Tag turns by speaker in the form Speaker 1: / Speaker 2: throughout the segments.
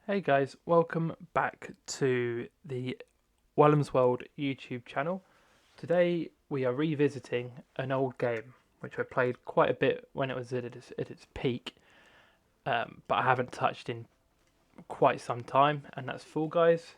Speaker 1: Hey guys, welcome back to the Wellham's World YouTube channel. Today we are revisiting an old game which I played quite a bit when it was at its peak, but I haven't touched in quite some time, and that's Fall Guys.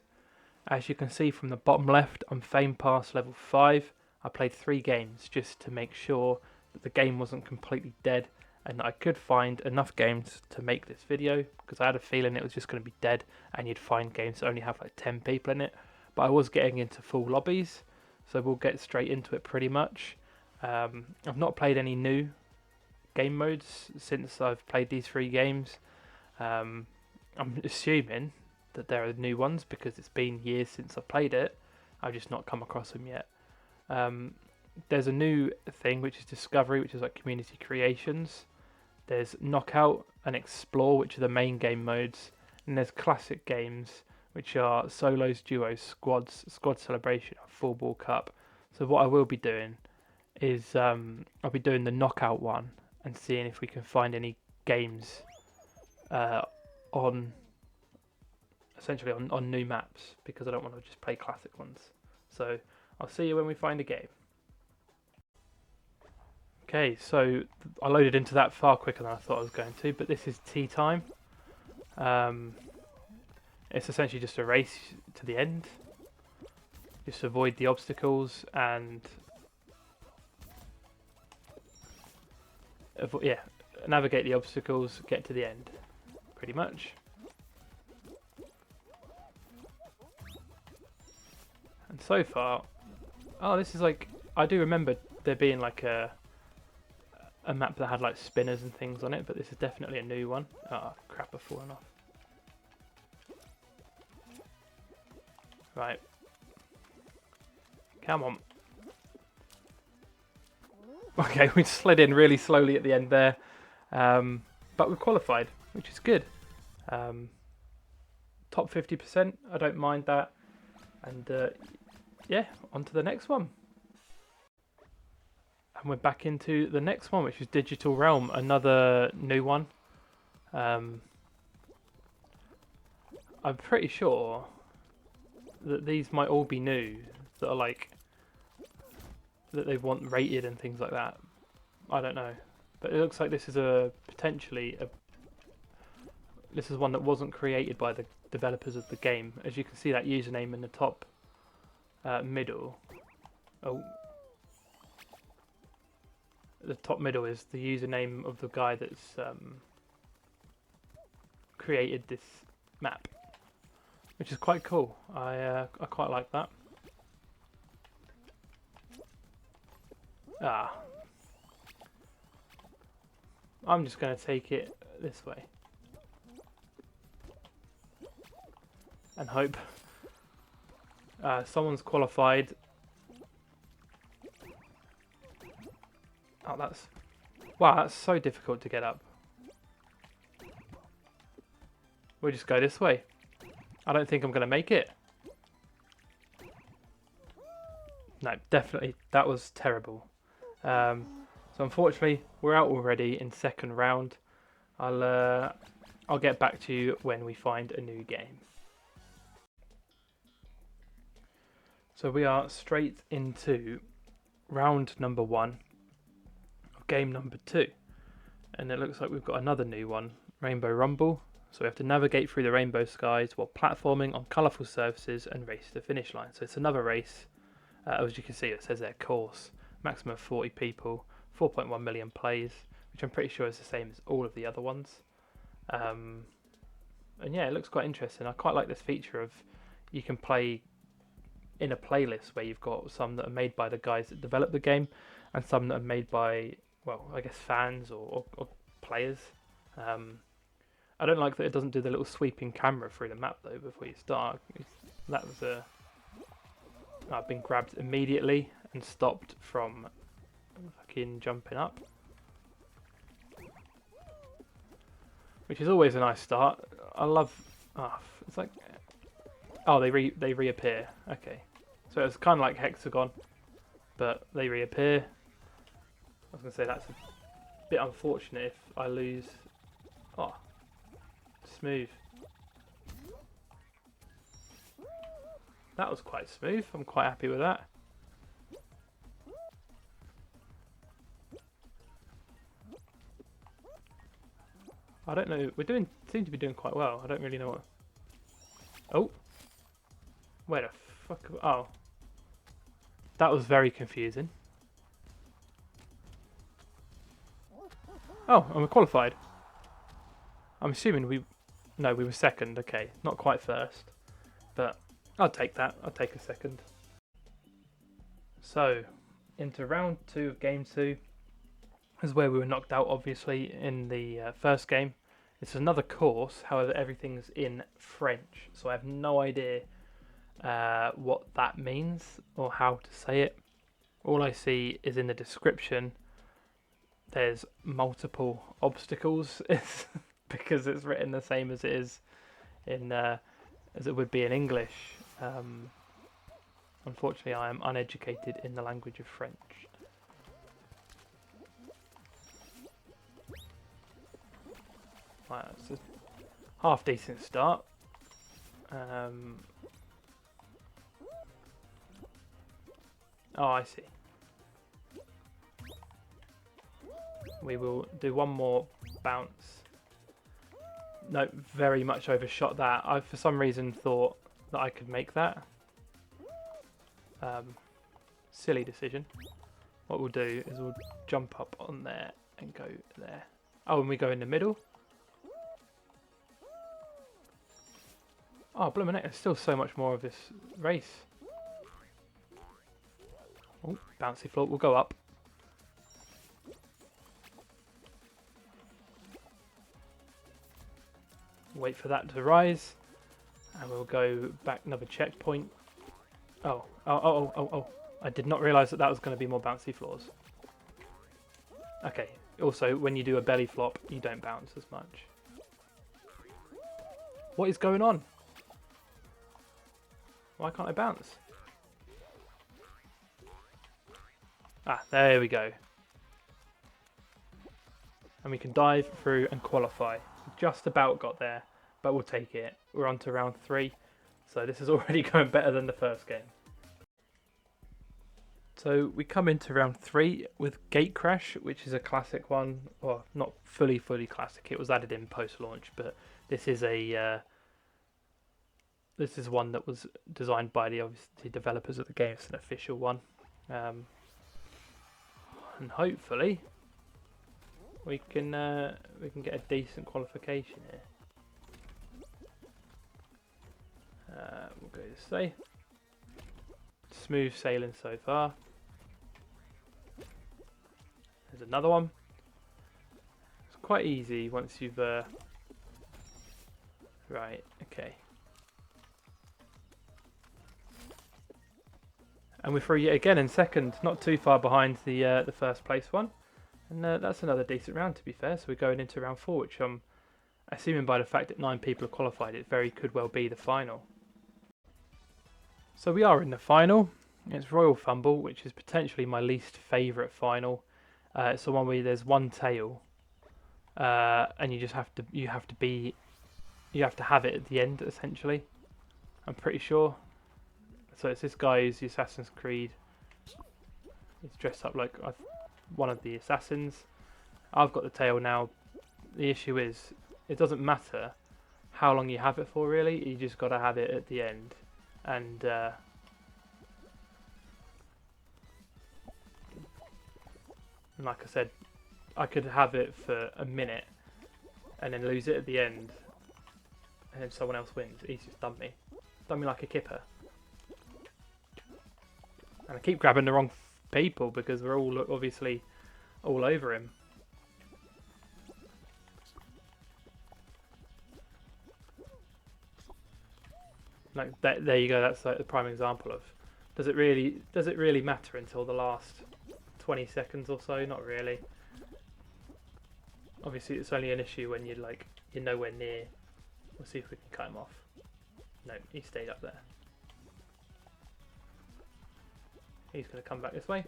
Speaker 1: As you can see from the bottom left, I'm Fame Pass level 5. I played 3 games just to make sure that the game wasn't completely dead and I could find enough games to make this video, because I had a feeling it was just going to be dead and you'd find games that only have like 10 people in it. But I was getting into full lobbies, so we'll get straight into it pretty much. I've not played any new game modes since I've played these 3 games. I'm assuming that there are new ones because it's been years since I've played it. I've just not come across them yet. There's a new thing which is Discovery, which is like community creations. There's Knockout and Explore, which are the main game modes, and there's classic games, which are solos, duos, squads, squad celebration, and full ball cup. So what I will be doing is I'll be doing the Knockout one and seeing if we can find any games on essentially on new maps, because I don't want to just play classic ones. So I'll see you when we find a game. Okay, so I loaded into that far quicker than I thought I was going to, but this is tea time. It's essentially just a race to the end. Just avoid the obstacles and navigate the obstacles, get to the end, pretty much. And so far, oh, this is like, I do remember there being like a map that had like spinners and things on it, but this is definitely a new one. Oh crap, I've fallen off. Right. Come on. Okay, we slid in really slowly at the end there. But we qualified, which is good. Top 50%, I don't mind that. And yeah, on to the next one. And we're back into the next one, which is Digital Realm, another new one. I'm pretty sure that these might all be new, that are like, that they want rated and things like that. I don't know. But it looks like this is this is one that wasn't created by the developers of the game. As you can see, that username in the top middle. Oh, the top middle is the username of the guy that's created this map, which is quite cool. I quite like that. I'm just going to take it this way and hope someone's qualified. Oh, that's so difficult to get up. We'll just go this way. I don't think I'm going to make it. No, definitely, that was terrible. So unfortunately, we're out already in second round. I'll get back to you when we find a new game. So we are straight into round number 1 of game number 2. And it looks like we've got another new one, Rainbow Rumble. So we have to navigate through the rainbow skies while platforming on colourful surfaces and race to the finish line. So it's another race. As you can see, it says there course, maximum of 40 people, 4.1 million plays, which I'm pretty sure is the same as all of the other ones. And yeah, it looks quite interesting. I quite like this feature of you can play in a playlist where you've got some that are made by the guys that develop the game and some that are made by, well, I guess fans or players. I don't like that it doesn't do the little sweeping camera through the map though before you start. That was I've been grabbed immediately and stopped from fucking jumping up, which is always a nice start. I love. Oh, it's like, oh, they reappear. Okay, so it's kind of like Hexagon, but they reappear. I was gonna say that's a bit unfortunate if I lose. Oh, smooth. That was quite smooth. I'm quite happy with that. I don't know. Seem to be doing quite well. I don't really know what. Oh, where the fuck? Oh, that was very confusing. Oh, and we're qualified. I'm assuming we were second. Okay, not quite first, but I'll take that. I'll take a second. So, into round 2 of game 2 is where we were knocked out, obviously, in the first game. It's another course, however, everything's in French, so I have no idea what that means or how to say it. All I see is in the description there's multiple obstacles because it's written the same as it is in as it would be in English. Unfortunately, I am uneducated in the language of French. Right, that's a half decent start. Oh, I see. We will do one more bounce. No, very much overshot that. I, for some reason, thought that I could make that. Silly decision. What we'll do is we'll jump up on there and go there. Oh, and we go in the middle. Oh, blooming heck, there's still so much more of this race. Oh, bouncy floor, we'll go up. Wait for that to rise. And we'll go back another checkpoint. Oh. I did not realise that was going to be more bouncy floors. Okay, also, when you do a belly flop, you don't bounce as much. What is going on? Why can't I bounce? Ah, there we go. And we can dive through and qualify. Just about got there, but we'll take it. We're on to round 3, so this is already going better than the first game. So we come into round 3 with Gate Crash, which is a classic one. Well, not fully classic. It was added in post-launch, but this is one that was designed by the obviously developers of the game. It's an official one, and hopefully we can get a decent qualification here. We'll go this way. Smooth sailing so far. There's another one. It's quite easy once you've right, okay. And we're through yet again in second, not too far behind the first place one. And that's another decent round, to be fair. So we're going into round 4, which I'm assuming by the fact that 9 people have qualified, it very could well be the final. So we are in the final. It's Royal Fumble, which is potentially my least favourite final. It's the one where there's one tail, and you have to have it at the end, essentially. I'm pretty sure. So it's this guy who's the Assassin's Creed. He's dressed up like one of the assassins. I've got the tail now. The issue is, it doesn't matter how long you have it for, really. You just got to have it at the end. And like I said, I could have it for a minute and then lose it at the end, and then someone else wins. He's just done me like a kipper. And I keep grabbing the wrong people because we're all obviously all over him. Like there you go. That's like the prime example of does it really matter until the last 20 seconds or so? Not really. Obviously, it's only an issue when you're nowhere near. We'll see if we can cut him off. No, he stayed up there. He's going to come back this way.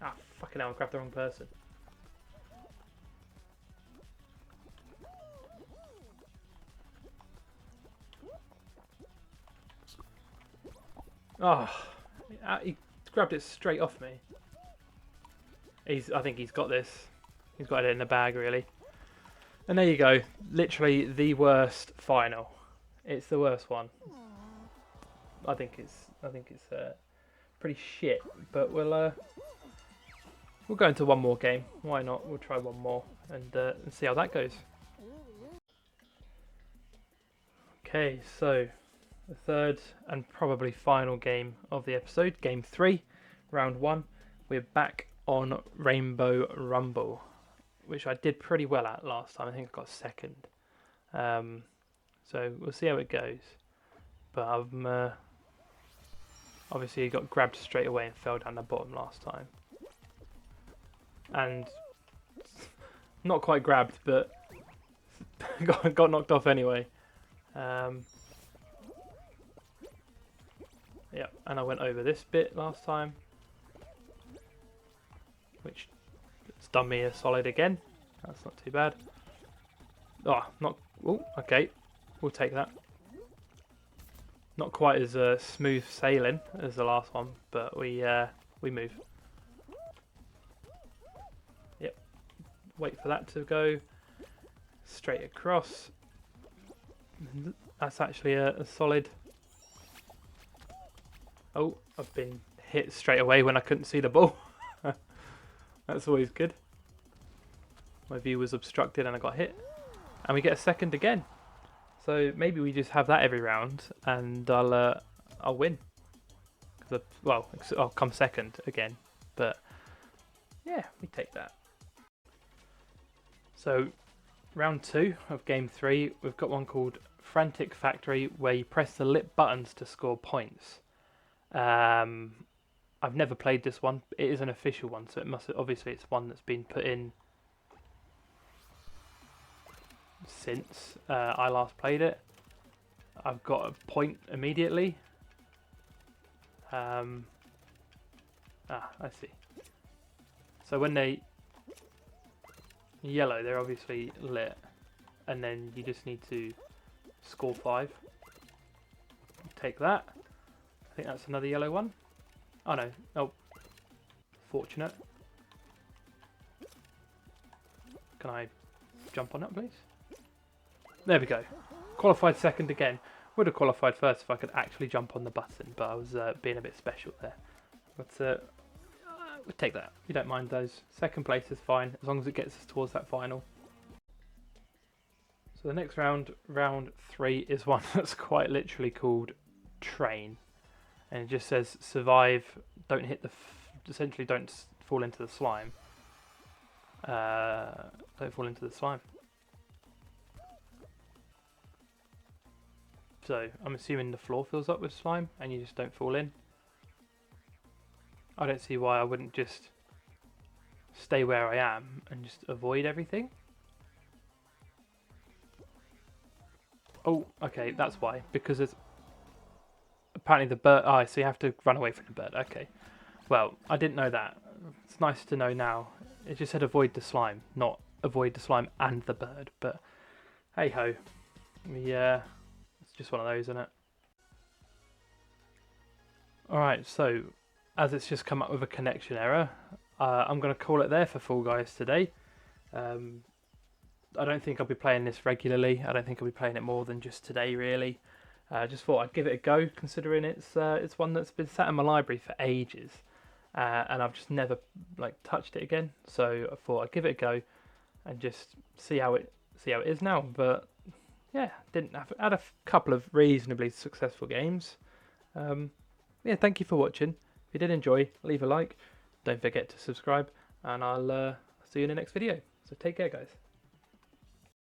Speaker 1: Ah, fucking hell, I grabbed the wrong person. Oh, he grabbed it straight off me. I think he's got this. He's got it in the bag, really. And there you go. Literally the worst final. It's the worst one. I think it's pretty shit. But we'll go into one more game. Why not? We'll try one more and see how that goes. Okay, so the third and probably final game of the episode, game 3, round 1. We're back on Rainbow Rumble, which I did pretty well at last time. I think I got second. So we'll see how it goes. But I've obviously got grabbed straight away and fell down the bottom last time. And not quite grabbed, but got knocked off anyway. Yeah, and I went over this bit last time, which it's done me a solid again. That's not too bad. Oh, not. Oh, okay, we'll take that. Not quite as smooth sailing as the last one, but we move. Yep. Wait for that to go straight across. That's actually a solid. Oh, I've been hit straight away when I couldn't see the ball. That's always good. My view was obstructed and I got hit. And we get a second again. So maybe we just have that every round and I'll win. Well, I'll come second again. But yeah, we take that. So round 2 of game 3, we've got one called Frantic Factory where you press the lip buttons to score points. I've never played this one. It is an official one, so it must obviously it's one that's been put in since I last played it. I've got a point immediately. I see. So when they yellow, they're obviously lit, and then you just need to score 5. Take that. I think that's another yellow one. Oh no. Oh. Fortunate. Can I jump on that, please? There we go. Qualified second again. Would have qualified first if I could actually jump on the button, but I was being a bit special there. But we'll take that. You don't mind those. Second place is fine, as long as it gets us towards that final. So the next round, round 3, is one that's quite literally called Train. And it just says survive, don't hit the, essentially don't fall into the slime. Don't fall into the slime. So I'm assuming the floor fills up with slime and you just don't fall in. I don't see why I wouldn't just stay where I am and just avoid everything. Oh, okay, that's why. Because it's apparently the bird. Oh, so you have to run away from the bird. Okay. Well, I didn't know that. It's nice to know now. It just said avoid the slime, not avoid the slime and the bird. But hey ho. Yeah, it's just one of those, isn't it? Alright, so as it's just come up with a connection error, I'm going to call it there for Fall Guys today. I don't think I'll be playing this regularly. I don't think I'll be playing it more than just today, really. Just thought I'd give it a go, considering it's one that's been sat in my library for ages, and I've just never touched it again. So I thought I'd give it a go and just see how it is now. But yeah, had a couple of reasonably successful games. Yeah, thank you for watching. If you did enjoy, leave a like. Don't forget to subscribe, and I'll see you in the next video. So take care, guys.